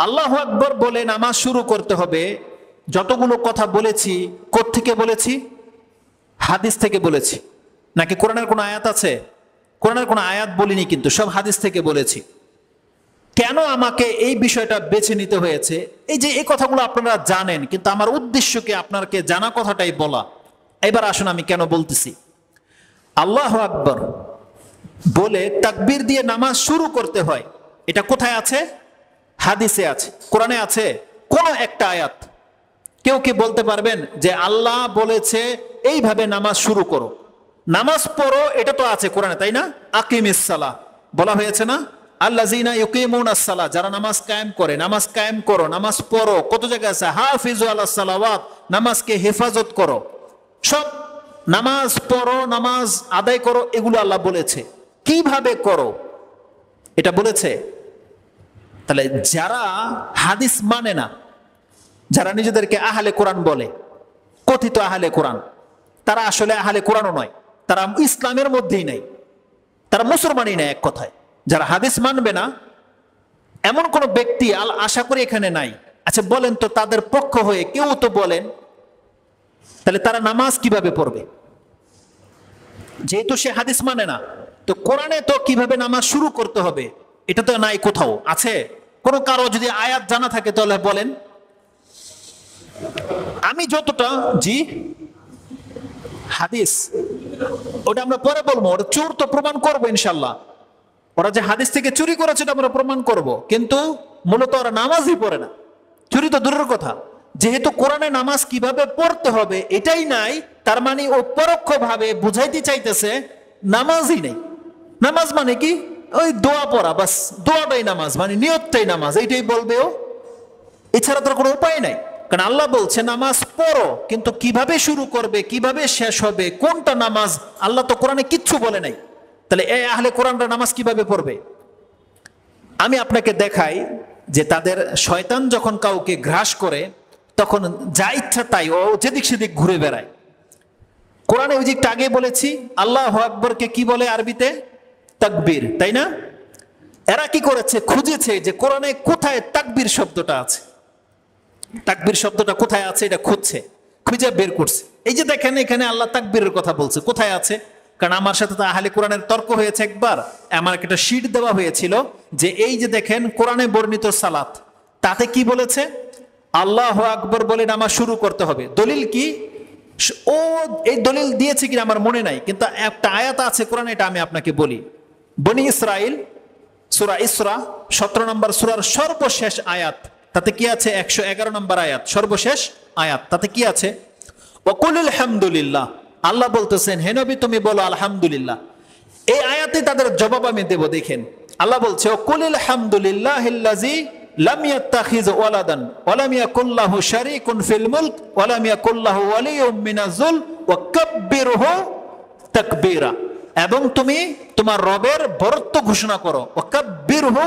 আল্লাহু আকবার বলে নামাজ শুরু করতে হবে। যতগুলো কথা বলেছি কোত্থেকে বলেছি? হাদিস থেকে বলেছি। নাকি কোরআনের কোনো আয়াত আছে? কোরআনের কোনো আয়াত বলিনি, কিন্তু সব হাদিস থেকে বলেছি। কেন আমাকে এই বিষয়টা বেছে নিতে হয়েছে? এই যে এই কথাগুলো আপনারা জানেন, কিন্তু আমার উদ্দেশ্যকে আপনাকে জানা কথাটাই বলা। এবার আসুন আমি কেন বলতেছি। আল্লাহু আকবার বলে তাকবীর দিয়ে নামাজ শুরু করতে হয়, এটা কোথায় আছে? হাদিসে আছে। কোরআনে আছে কোন একটা আয়াত? কেউ কি বলতে পারবেন যে আল্লাহ বলেছে এইভাবে নামাজ শুরু করো, নামাজ পড়ো? এটা তো আছে কোরআনে, তাই না? আকিমিস সালাহ বলা হয়েছে না? আল্লাযিনা ইউকিমুনাস সালাহ, যারা নামাজ কায়েম করে, নামাজ কায়েম করো, নামাজ পড়ো। কত জায়গায় আছে হাফিজু আলাস সালাওয়াত, নামাজকে হেফাজত করো। সব নামাজ পড়ো, নামাজ আদায় করো, এগুলো আল্লাহ বলেছে। কিভাবে করো এটা বলেছে। তাহলে যারা হাদিস মানে না, যারা নিজেদেরকে আহলে কোরআন বলে, কথিত আহলে কোরআন, তারা আসলে আহলে কোরআনও নয়, তারা ইসলামের মধ্যেই নাই, তারা মুসলমানই নেই এক কথায়। যারা হাদিস মানবে না এমন কোন ব্যক্তি আশা করি এখানে নাই। আচ্ছা বলেন তো, তাদের পক্ষ হয়ে কেউ তো বলেন, তাহলে তারা নামাজ কিভাবে পড়বে? যেহেতু সে হাদিস মানে না, তো কোরআনে তো কিভাবে নামাজ শুরু করতে হবে এটা তো নাই কোথাও। আছে কোন কারো যদি আয়াত জানা থাকে তাহলে বলেন। আমি যতটা জি হাদিস, ওটা আমরা পরে বলবো, ওটা চোর তো প্রমাণ করবো ইনশাল্লাহ। ওরা যে হাদিস থেকে চুরি করেছে এটা আমরা প্রমাণ করব, কিন্তু মূলত ওরা নামাজই পড়ে না। চুরি তো দূরের কথা, যেহেতু কোরআনে নামাজ কিভাবে পড়তে হবে এটাই নাই, তার মানে ও পরোক্ষ ভাবে বুঝাইতে চাইতেছে নামাজই নেই। নামাজ মানে কি? ওই দোয়া পড়া, বাস দোয়াটাই নামাজ, মানে নিয়তটাই নামাজ, এইটাই বলবে ও। এছাড়া তোর কোনো উপায় নাই। কারণ আল্লাহ বলছে নামাজ পড়ো, কিন্তু কিভাবে শুরু করবে, কিভাবে শেষ হবে, কোনটা নামাজ, আল্লাহ তো কোরআনে কিচ্ছু বলে নাই। তাহলে এই আহলে কোরআনরা নামাজ কিভাবে পড়বে? আমি আপনাকে দেখাই যে তাদের শয়তান যখন কাউকে গ্রাস করে তখন যা ইচ্ছা তাই ও যেদিক সেদিক ঘুরে বেড়ায়। কোরআনে ওই যে একটু আগে বলেছি আল্লাহু আকবরকে কি বলে আরবিতে? তাকবীর, তাই না? এরা কি করেছে? খুঁজেছে যে কোরআনে কোথায় তাকবীর শব্দটা আছে, তাকবীর শব্দটা কোথায় আছে এটা খুঁজছে, খুঁজে বের করছে। এই যে দেখেন এখানে আল্লাহ তাকবীরের কথা বলছে, কোথায় আছে? কারণ আমার সাথে তো আহলে কোরআনের তর্ক হয়েছে একবার, আমার একটা শীট দেওয়া হয়েছিল যে এই যে দেখেন কোরআনে বর্ণিত সালাত, তাতে কি বলেছে? আল্লাহু আকবার বলে নামাজ শুরু করতে হবে। দলিল কি? ও এই দলিল দিয়েছে কিনা আমার মনে নাই, কিন্তু একটা আয়াত আছে কোরআনে, এটা আমি আপনাকে বলি। বনি ইসরাইল, সূরা ইসরা 17 নম্বর সূরার সর্বশেষ আয়াত, তাতে কি আছে? 111 নম্বর আয়াত, সর্বশেষ আয়াত, তাতে কি আছে? ওয়াকুল আলহামদুলিল্লাহ, আল্লাহ বলতেছেন হে নবী তুমি বলো আলহামদুলিল্লাহ। এই আয়াতে তাদের জবাব আমি দেব। দেখেন আল্লাহ বলছে ওয়াকুল আলহামদুলিল্লাহিল্লাযী লাম ইয়াত্তাখিয ওয়ালাদান ওয়া লাম ইয়াকুল লাহু শারীকুন ফিল মুলক ওয়া লাম ইয়াকুল লাহু ওয়ালিয়্যুম মিনাজ-যুল ওয়া কাব্বিরহু তাকবীরা। এবং তুমি তোমার রবের বরত্ব ঘোষণা করো, ওয়া কাব্বিরহু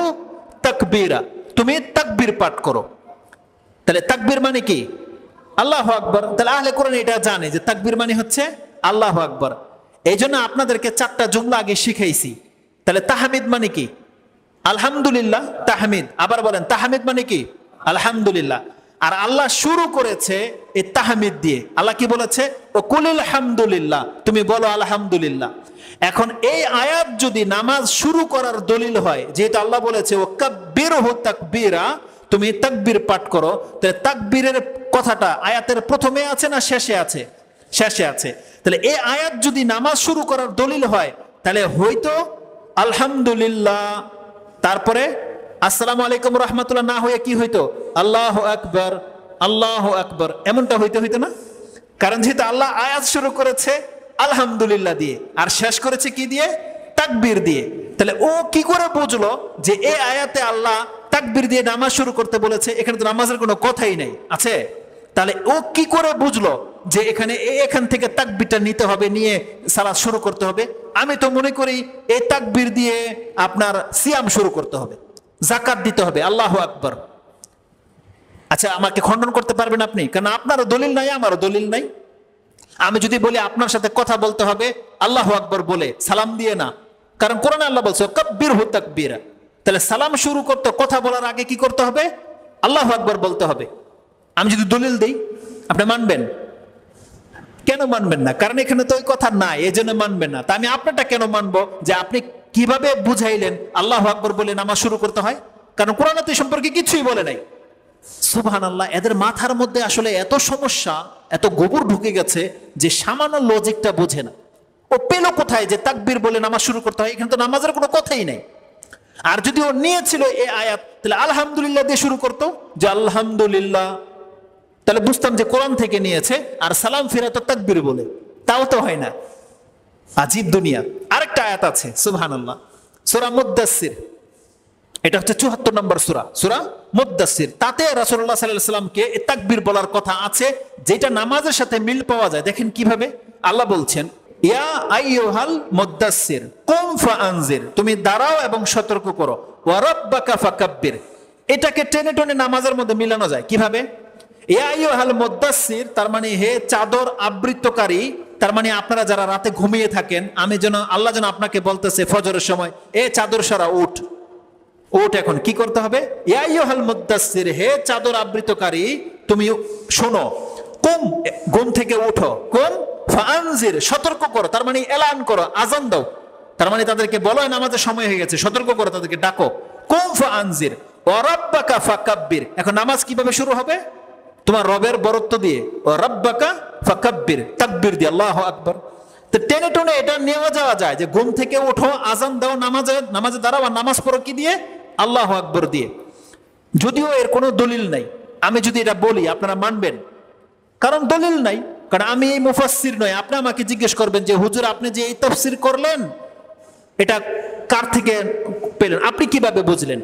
তাকবীরা, তুমি তাকবীর পাঠ করো। তাহলে তাকবীর মানে কি? আল্লাহু আকবার। তাহলে আহলে কোরআন এটা জানে যে তাকবীর মানে হচ্ছে আল্লাহু আকবার। এই জন্য আপনাদেরকে 4টা জুমলা আগে শিখাইছি। তাহলে তাহমিদ মানে কি? আলহামদুলিল্লাহ, তাহমিদ। আবার বলেন তাহমিদ মানে কি? আলহামদুলিল্লাহ। আর আল্লাহ শুরু করেছে এই তাহমিদ দিয়ে। আল্লাহ কি বলেছে? ও কুলিল হামদুলিল্লাহ, তুমি বলো আলহামদুলিল্লাহ। এখন এই আয়াত যদি নামাজ শুরু করার দলিল হয়, যেহেতু আল্লাহ বলেছে ও কাব্বিরহু তাকবীরা, তুমি তাকবীর পাঠ করো, তাহলে তাকবীরের কথাটা আয়াতের প্রথমে আছে না শেষে আছে? শেষে আছে। তাহলে এই আয়াত যদি নামাজ শুরু করার দলিল হয়, তাহলে হয়তো আলহামদুলিল্লাহ তারপরে আসসালামু আলাইকুম রাহমাতুল্লাহ না হয়ে কি হইতো? আল্লাহু আকবার, আল্লাহু আকবার, এমনটা হইতে হইতো না? কারণ যেহেতু আল্লাহ আয়াত শুরু করেছে আলহামদুলিল্লাহ দিয়ে আর শেষ করেছে কি দিয়ে? তাকবীর দিয়ে। তাহলে ও কি করে বুঝলো যে এই আয়াতে আল্লাহ তাকবীর দিয়ে নামাজ শুরু করতে বলেছে? এখানে তো নামাজের কোনো কথাই নেই, আছে? তাহলে ও কি করে বুঝলো যে এখান থেকে তাকবীরটা নিতে হবে, নিয়ে সালাত শুরু করতে হবে? আমি তো মনে করি এই তাকবীর দিয়ে আপনার সিয়াম শুরু করতে হবে, যাকাত দিতে হবে। আল্লাহু আকবার। আচ্ছা আমাকে খণ্ডন করতে পারবেন আপনি? কারণ আপনারও দলিল নাই, আমারও দলিল নাই। আমি যদি বলি আপনার সাথে কথা বলতে হবে আল্লাহু আকবার বলে, সালাম দিয়ে না, কারণ কোরআনে আল্লাহ বলছে কাব্বিরহু তাকবীরা। তাহলে সালাম শুরু করতে, কথা বলার আগে কি করতে হবে? আল্লাহু আকবার বলতে হবে। আমি যদি দলিল দেই আপনি মানবেন? কেন মানবেন না? কারণ এখানে তো ওই কথা নাই, এই জন্য মানবেন না। তা আমি আপনারটা কেন মানবো যে আপনি কিভাবে বুঝাইলেন আল্লাহু আকবার বলে নামাজ শুরু করতে হয়? কারণ কোরআনে তো এই সম্পর্কে কিছুই বলে নাই। সুবহানাল্লাহ, এদের মাথার মধ্যে আসলে এত সমস্যা, এত গোবর ঢুকে গেছে যে সামান্য লজিকটা বোঝে না। ও পেল কোথায় যে তাকবীর বলে নামাজ শুরু করতে হয়? এখানে তো নামাজের কোনো কথাই নাই। আর যদি ও নিয়েছিল এই আয়াত, তাহলে আলহামদুলিল্লাহ দিয়ে শুরু করতো, যে আলহামদুলিল্লাহ, তাহলে বুঝতাম যে কোরআন থেকে নিয়েছে। আর সালাম ফিরা তো তাকবীর বলে, তাও তো হয় না। আজীব দুনিয়া। আরেকটা আয়াত আছে, সুবহানাল্লাহ, সূরা মুদ্দাসসির, এটা হচ্ছে ৭৪ নম্বর সূরা, সূরা মুদ্দাসসির। তাতে রাসূলুল্লাহ সাল্লাল্লাহু আলাইহি ওয়াসাল্লামকে তাকবীর বলার কথা আছে, যেটা নামাজের সাথে মিল পাওয়া যায়। দেখেন কিভাবে আল্লাহ বলছেন, ইয়া আইয়ুহাল মুদ্দাসসির কুম ফাআনজির, তুমি দাঁড়াও এবং সতর্ক করো, ওয়া রাব্বাকা ফাকাব্বির। এটাকে টেনে টেনে নামাজের মধ্যে মিলানো যায় কিভাবে? ইয়া আইয়ুহাল মুদ্দাসসির, তার মানে হে চাদর আবৃতকারী, তার মানে আপনারা যারা রাতে ঘুমিয়ে থাকেন, আল্লাহ যেন আপনাকে বলতেছে ফজরের সময়, এ চাদর সরা, উঠ ওঠ, এখন কি করতে হবে? ইয়া আইয়ুহাল মুদ্দাসসির, হে চাদর আবৃতকারী, তুমি শোনো, কুম, ঘুম থেকে উঠো, কুম ফাআনজির, সতর্ক করো, তার মানে এলান করো, আজান দাও, তার মানে তাদেরকে বলো নামাজের সময় হয়ে গেছে, সতর্ক করো, তাদেরকে ডাকো। কুম ফাআনজির ওয়া রাব্বাকা ফাকাব্বির। এখন নামাজ কিভাবে শুরু হবে? তোমার রবের বরত্ব দিয়ে, ওয়া রাব্বাকা ফাকাব্বির, তাকবীর দিয়ে, আল্লাহু আকবার। তো টেনে টেনে এটা নেওয়া যাওয়া যায় যে ঘুম থেকে ওঠো, আজান দাও, নামাজে দাঁড়াও, আর নামাজ পড়ো কি দিয়ে? আল্লাহু আকবার দিয়ে। যদিও এর কোনো দলিল নাই, আমি যদি এটা বলি আপনারা মানবেন? কারণ দলিল নাই। কারণ আমি এই মুফাসসির নই। আপনি আমাকে জিজ্ঞেস করবেন যে হুজুর আপনি যে এই তাফসীর করলেন এটা কার থেকে পেলেন? আপনি কিভাবে বুঝলেন?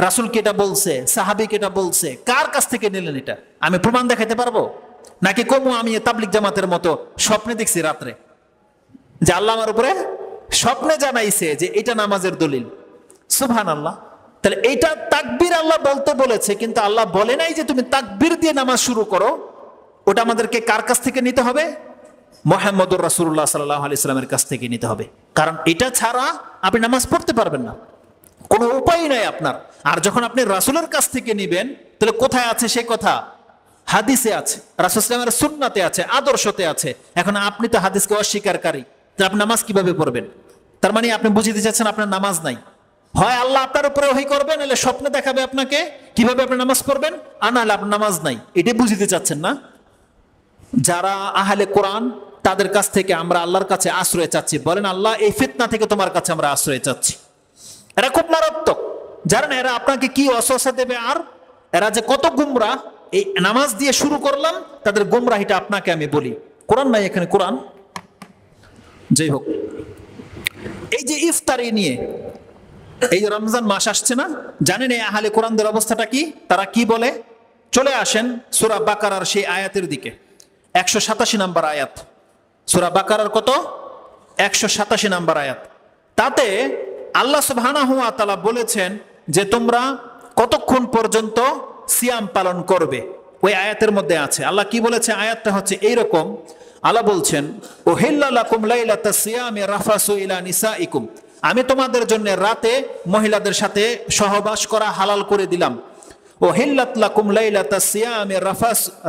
রাসূল কি এটা বলছে? সাহাবী কি এটা বলছে? কার কাছ থেকে নিলেন এটা? আমি প্রমাণ দেখাতে পারবো? নাকি কমু আমি তাবলিগ জামাতের মতো স্বপ্নে দেখছি রাত্রে যে আল্লাহ আমার উপরে স্বপ্নে জানাইছে যে এটা নামাজের দলিল? সুবহানাল্লাহ। তাহলে এইটা তাকবীর আল্লাহ বলতে বলেছে, কিন্তু আল্লাহ বলে নাই যে তুমি তাকবীর দিয়ে নামাজ শুরু করো। ওটা আমাদেরকে কার কাছ থেকে নিতে হবে? মুহাম্মদুর রাসূলুল্লাহ সাল্লাল্লাহু আলাইহি ওয়াসাল্লামের কাছ থেকে নিতে হবে। কারণ এটা ছাড়া আপনি নামাজ পড়তে পারবেন না, কোনো উপায় নাই আপনার। আর যখন আপনি রাসূলের কাছ থেকে নিবেন, তাহলে কোথায় আছে সেই কথা? হাদিসে আছে, রাসূল সাল্লাল্লাহু আলাইহি ওয়াসাল্লামের সুন্নাতে আছে, আদর্শতে আছে। এখন আপনি তো হাদিসকে অস্বীকারী, তাহলে আপনি নামাজ কিভাবে পড়বেন? তার মানে আপনি বুঝিয়ে দিচ্ছেন আপনার নামাজ নাই। হয় আল্লাহ আপনার উপরে ওহী করবেন, নাহলে স্বপ্নে দেখাবে আপনাকে কিভাবে আপনি নামাজ পড়বেন, আর নাহলে আপনার নামাজ নাই। এটাই বুঝিতে চাচ্ছেন না? যারা আহলে কোরআন, তাদের কাছ থেকে আমরা আল্লাহর কাছে আশ্রয় চাচ্ছি। বলেন আল্লাহ এই ফিতনা থেকে তোমার কাছে আমরা আশ্রয় চাচ্ছি। এরা খুব মারাত্মক, জানেন এরা আপনাকে কি ওয়াসওয়াসা দেবে, আর এরা যে কত গুমরাহ। এই নামাজ দিয়ে শুরু করলাম, তাদের গুমরাহিটা আপনাকে আমি বলি। কোরআন নাই এখানে, কোরআন। যাই হোক, এই যে ইফতারি নিয়ে, এই রমজান মাস আসছে না, জানেন এই আহলে কোরআনদের অবস্থাটা কি? তারা কি বলে? চলে আসেন সূরা বাকারার সেই আয়াতের দিকে, 187 নম্বর আয়াত। সূরা বাকারার কত? 187 নম্বর আয়াত। তাতে আল্লাহ সুবহানাহু ওয়া তাআলা বলেছেন যে তোমরা কতক্ষণ পর্যন্ত সিয়াম পালন করবে। ওই আয়াতের মধ্যে আছে। আল্লাহ কি বলেছে? আয়াতটা হচ্ছে এইরকম। আল্লাহ বলছেন, উহিল্লা লাকুম লাইলাতাস সিয়ামি রাফাসু ইলা নিসাইকুম, আমি তোমাদের জন্য রাতে মহিলাদের সাথে সহবাস করা হালাল করে দিলাম। উহিল্লাত লাকুম লাইলাতাস সিয়ামি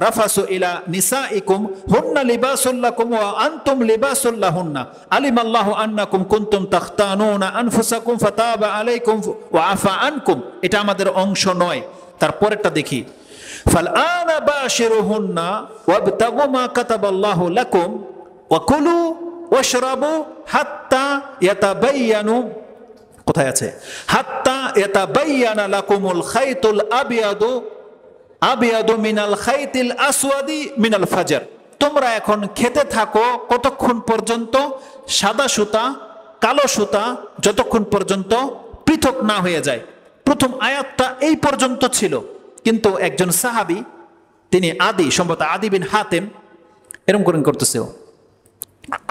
রাফাসু ইলা নিসাইকুম হুন্না লিবাসুল লাকুম ওয়া আনতুম লিবাসুল লাহুন্না আলিমাল্লাহু আন্নাকুম কুনতুম তাখতানুনা আনফুসাকুম ফাতাবা আলাইকুম ওয়া আফা আনকুম। এটা আমাদের অংশ নয়। তারপরেরটা দেখি, ফালআনা বাশিরুহুন্না ওয়াবতাগু মা কাতাবাল্লাহু লাকুম ওয়া কুলু ওয়াশরাবু হাত্তা ইয়াতাবায়ানু, কোথায় আছে? হাত্তা ইয়াতাবায়ানা লাকুমুল খাইতুল আবিয়াদু মিনাল খাইতিল আসওয়াদি মিনাল ফাজর। তোমরা এখন খেতে থাকো কতক্ষণ পর্যন্ত? সাদা সুতা কালো সুতা যতক্ষণ পর্যন্ত পৃথক না হয়ে যায়। প্রথম আয়াতটা এই পর্যন্ত ছিল, কিন্তু একজন সাহাবী, তিনি সম্ভবত আদি বিন হাতেম, এরকম করতেছে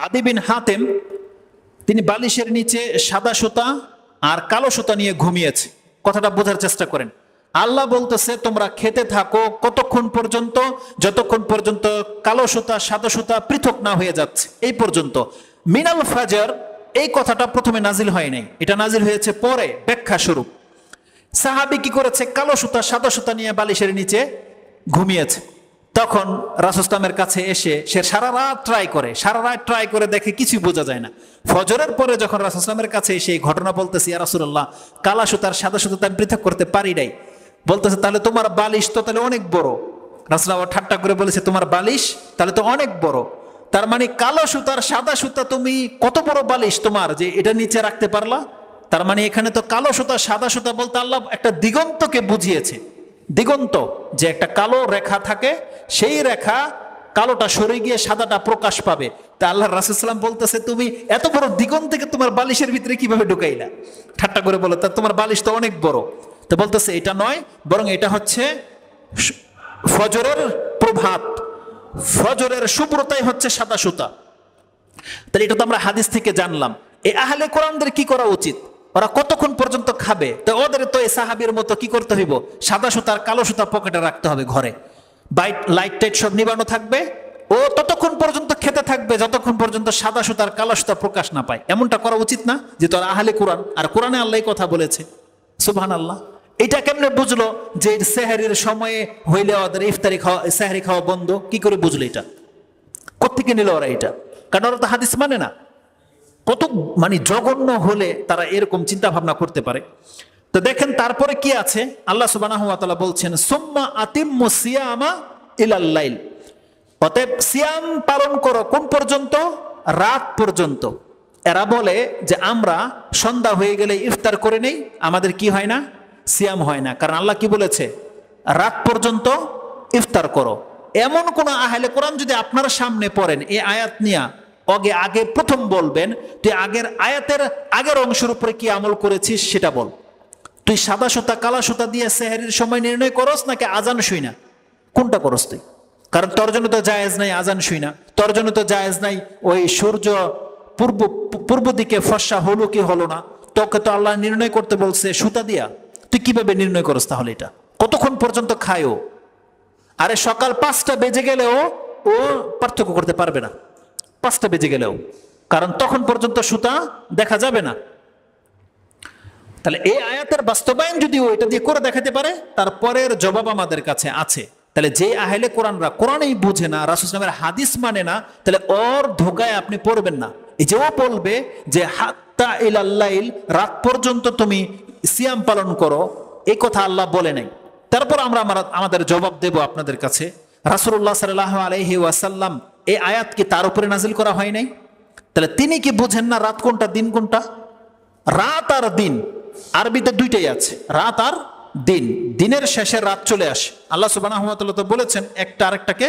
আদি বিন হাতেম, তিনি বালিশের নিচে সাদা সুতা আর কালো সুতা নিয়ে ঘুমিয়েছে। কথাটা বোঝার চেষ্টা করেন। আল্লাহ বলতেছে তোমরা খেতে থাকো কতক্ষণ পর্যন্ত? যতক্ষণ পর্যন্ত কালো সুতা সাদা সুতা পৃথক না হয়ে যাচ্ছে, এই পর্যন্ত। মিনাল ফাজর, এই কথাটা প্রথমে নাজিল হয় নাই, এটা নাজিল হয়েছে পরে ব্যাখ্যা স্বরূপ। সাহাবী কি করেছে, কালো সুতা সাদা সুতা নিয়ে বালিশের নিচে ঘুমিয়েছে। তখন রাসূল ইসলামের কাছে এসে সে সারা রাত ট্রাই করে দেখে কিছু বোঝা যায় না। ফজরের পরে যখন রাসূল ইসলামের কাছে এসে এই ঘটনা বলতেছে, ইয়া রাসূলুল্লাহ, কালা সুতার সাদা সুতা আমি পৃথক করতে পারি নাই। বলতেছে, তাহলে তোমার বালিশ তো তাহলে অনেক বড়। রাসূল আবার ঠাট্টা করে বলেছে, তোমার বালিশ তাহলে তো অনেক বড়। তার মানে কালো সুতার সাদা সুতা তুমি কত বড় বালিশ তোমার যে এটা নিচে রাখতে পারলা। তার মানে এখানে তো কালো সুতা সাদা সুতা বলতে আল্লাহ একটা দিগন্তকে বুঝিয়েছে। দিগন্ত, যে একটা কালো রেখা থাকে, সেই রেখা কালোটা সরে গিয়ে সাদাটা প্রকাশ পাবে। তা আল্লাহ রাসূল সাল্লাল্লাহু আলাইহি ওয়াসাল্লাম বলতেছে, তুমি এত বড় দিগন্তকে তোমার বালিশের ভিতরে কিভাবে ঢুকাইলা? ঠাট্টা করে বলে, তা তোমার বালিশ তো অনেক বড়। তো বলতেছে এটা নয়, বরং এটা হচ্ছে ফজরের প্রভাত, ফজরের শুভ্রতাই হচ্ছে সাদা সুতা। তাহলে এটা তো আমরা হাদিস থেকে জানলাম। এই আহলে কোরআনদের কি করা উচিত? ওরা কতক্ষণ পর্যন্ত খাবে? তো ওদের তো এই সাহাবীর মতো কি করতে হইব, সাদা সুতার কালো সুতা পকেটে রাখতে হবে ঘরে, লাইট টাইট সব নিবানো থাকবে। ও ততক্ষণ পর্যন্ত খেতে থাকবে যতক্ষণ পর্যন্ত সাদা সুতার কালো সুতা প্রকাশ না পায়। এমনটা করা উচিত না, যে তোরা আহলে কোরআন, আর কোরআনে আল্লাহ কথা বলেছে। সুবহানাল্লাহ। এটা কেমনে বুঝলো যে সেহরির সময়ে হইলে ওদের ইফতারি খাওয়া, সেহরি খাওয়া বন্ধ? কি করে বুঝলো এটা? কোত্থেকে নিল ওরা এটা? কারণ ওরা তো হাদিস মানে না। কত মানে জঘন্য হলে তারা এরকম চিন্তা ভাবনা করতে পারে। তো দেখেন তারপরে কি আছে, আল্লাহ সুবহানাহু ওয়া তাআলা বলছেন, সুম্মা আতিম্মু সিয়ামা ইলাল লাইল। অতএব সিয়াম পালন করো কোন পর্যন্ত? রাত পর্যন্ত। এরা বলে যে আমরা সন্ধ্যা হয়ে গেলে ইফতার করে নেই, আমাদের কি হয় না, সিয়াম হয় না। কারণ আল্লাহ কি বলেছে, রাত পর্যন্ত ইফতার করো। এমন কোন আহলে কোরআন যদি আপনার সামনে পড়েন এই আয়াত নিয়ে, আগে প্রথম বলবেন, তুই আগের আয়াতের আগের অংশের উপরে কি আমল করেছিস সেটা বল। তুই সাদা সুতা কালা সুতা দিয়ে সেহরির সময় নির্ণয় করস, নাকি আজান শুই না? কোনটা করস তুই? কারণ তোর জন্য তো জায়েজ নাই আজান শুই না, তোর জন্য তো জায়েজ নাই ওই সূর্য পূর্ব দিকে ফর্সা হলো কি হলো না, তোকে তো আল্লাহ নির্ণয় করতে বলছে সুতা দিয়া। তুই কিভাবে নির্ণয় করস তাহলে? এটা কতক্ষণ পর্যন্ত খায় ও? আরে সকাল 5টা বেজে গেলেও ও পার্থক্য করতে পারবে না, 5টা বেজে গেলেও, কারণ তখন পর্যন্ত সুতা দেখা যাবে না। তাহলে এই আয়াতের বাস্তবায়ন যদি ও এটা দিয়ে করে দেখাতে পারে, তারপরের জবাব আমাদের কাছে আছে। তাহলে যে আহলে কোরআনরা কোরআনই বুঝে না, রাসূল সাল্লাল্লাহু আলাইহি ওয়াসাল্লামের হাদিস মানে না, তাহলে ওর ধোকায় আপনি পড়বেন না। এই যে ও বলবে যে হাত্তা ইলাল লাইল, রাত পর্যন্ত তুমি সিয়াম পালন করো, এই কথা আল্লাহ বলে নাই। তারপর আমরা আমাদের জবাব দেব আপনাদের কাছে, রাসূলুল্লাহ সাল্লাল্লাহু আলাইহি ওয়াসাল্লাম এই আয়াত কি তার উপরে নাজিল করা হয় নাই? তাহলে তিনি কি বুঝেন না রাত কোনটা দিন কোনটা? রাত আর দিন আরবিতে দুইটাই আছে, রাত আর দিন। দিনের শেষে রাত চলে আসে। আল্লাহ সুবহানাহু ওয়া তাআলা তো বলেছেন একটা আরেকটাকে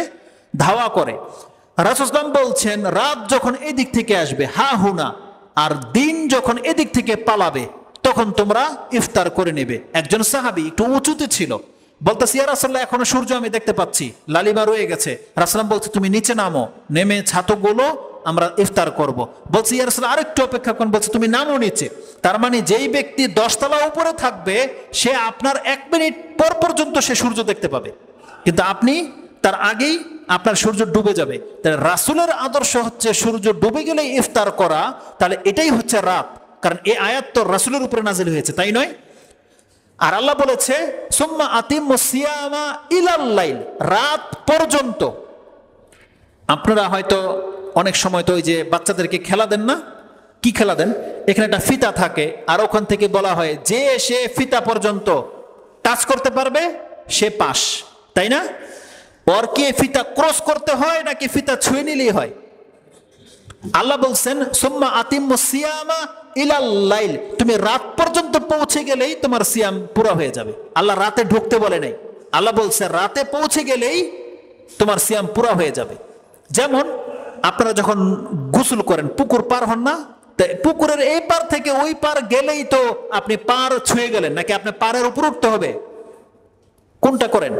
ধাওয়া করে। রাসূল সাল্লাল্লাহু আলাইহি ওয়াসাল্লাম বলছেন রাত যখন এদিক থেকে আসবে হা হুনা, আর দিন যখন এদিক থেকে পালাবে, তখন তোমরা ইফতার করে নেবে। একজন সাহাবী একটু উঁচুতে ছিল, বলতেছে, ইয়া রাসূলুল্লাহ, এখনো সূর্য আমি দেখতে পাচ্ছি, লালিমা রয়ে গেছে। রাসূলুল্লাহ বলছে, তুমি নিচে নামো, নেমে ছাতগুলো আমরা ইফতার করব। বলছে, ইয়া রাসূলুল্লাহ আরেকটু অপেক্ষা করুন। বলছে, তুমি নামো নিচে। তার মানে যেই ব্যক্তি 10 তলা উপরে থাকবে, সে আপনার 1 মিনিট পর পর্যন্ত সে সূর্য দেখতে পাবে, কিন্তু আপনি তার আগেই আপনার সূর্য ডুবে যাবে। তাহলে রাসূলের আদর্শ হচ্ছে সূর্য ডুবে গেলে ইফতার করা। তাহলে এটাই হচ্ছে রাত, কারণ এই আয়াত তো রাসূলের উপরে নাজিল হয়েছে, তাই নয়? আর আল্লাহ বলেছে সুম্মা আতিম্মু সিয়ামা ইলাল লাইল, রাত পর্যন্ত। আপনারা হয়তো অনেক সময় তো ওই যে বাচ্চাদেরকে খেলা দেন না, কি খেলা দেন? এখানে একটা ফিতা থাকে, আর ওখান থেকে বলা হয় যে সে ফিতা পর্যন্ত টাচ করতে পারবে সে পাস, তাই না? ওর কি ফিতা ক্রস করতে হয় নাকি ফিতা ছুঁয়ে নিলেই হয়? আল্লাহ বলছেন সুম্মা আতিম্মু সিয়ামা ইলাল লাইল, তুমি রাত পর্যন্ত পৌঁছে গেলেই তোমার সিয়াম পুরো হয়ে যাবে। আল্লাহ রাতে ঢুকতে বলে নাই, আল্লাহ বলছে রাতে পৌঁছে গেলেই তোমার সিয়াম পুরো হয়ে যাবে। যেমন আপনারা যখন গোসল করেন, পুকুর পার হন না, পুকুরের এই পার থেকে ওই পার গেলেই তো আপনি পার ছুঁয়ে গেলেন, নাকি আপনি পারের উপর উঠতে হবে? কোনটা করেন?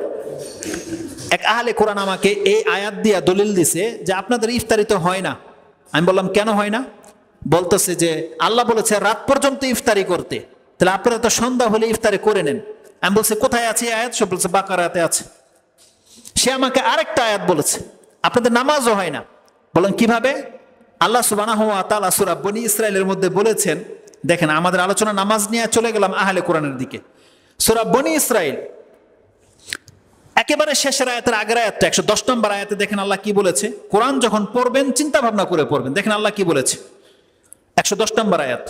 এক আহলে কোরআন আমাকে এই আয়াত দিয়া দলিল দিছে যে আপনাদের ইফতারি তো হয় না। আমি বললাম কেন হয় না? বলতেছে যে আল্লাহ বলেছে রাত পর্যন্ত ইফতারি করতে, তাহলে আপনারা তো সন্ধ্যা হলে ইফতারি করে নেন। আমি বলছি কোথায় আছে আয়াত? সে বলছে বাকারাতে আছে। সে আমাকে আরেকটা আয়াত বলেছে আপনাদের নামাজও হয় না। বলেন কিভাবে? আল্লাহ সুবহানাহু ওয়া তাআলা সূরা বনী ইসরাঈলের মধ্যে বলেছেন, দেখেন আমাদের আলোচনা নামাজ নিয়ে চলে গেলাম আহলে কোরআনের দিকে। সূরা বনী ইসরাইল একেবারে শেষের আয়াতের আগের আয়াতটা 110 নম্বর আয়াতে দেখেন আল্লাহ কি বলেছে। কোরআন যখন পড়বেন চিন্তা ভাবনা করে পড়বেন, দেখেন আল্লাহ কি বলেছে। 110 নম্বর আয়াত।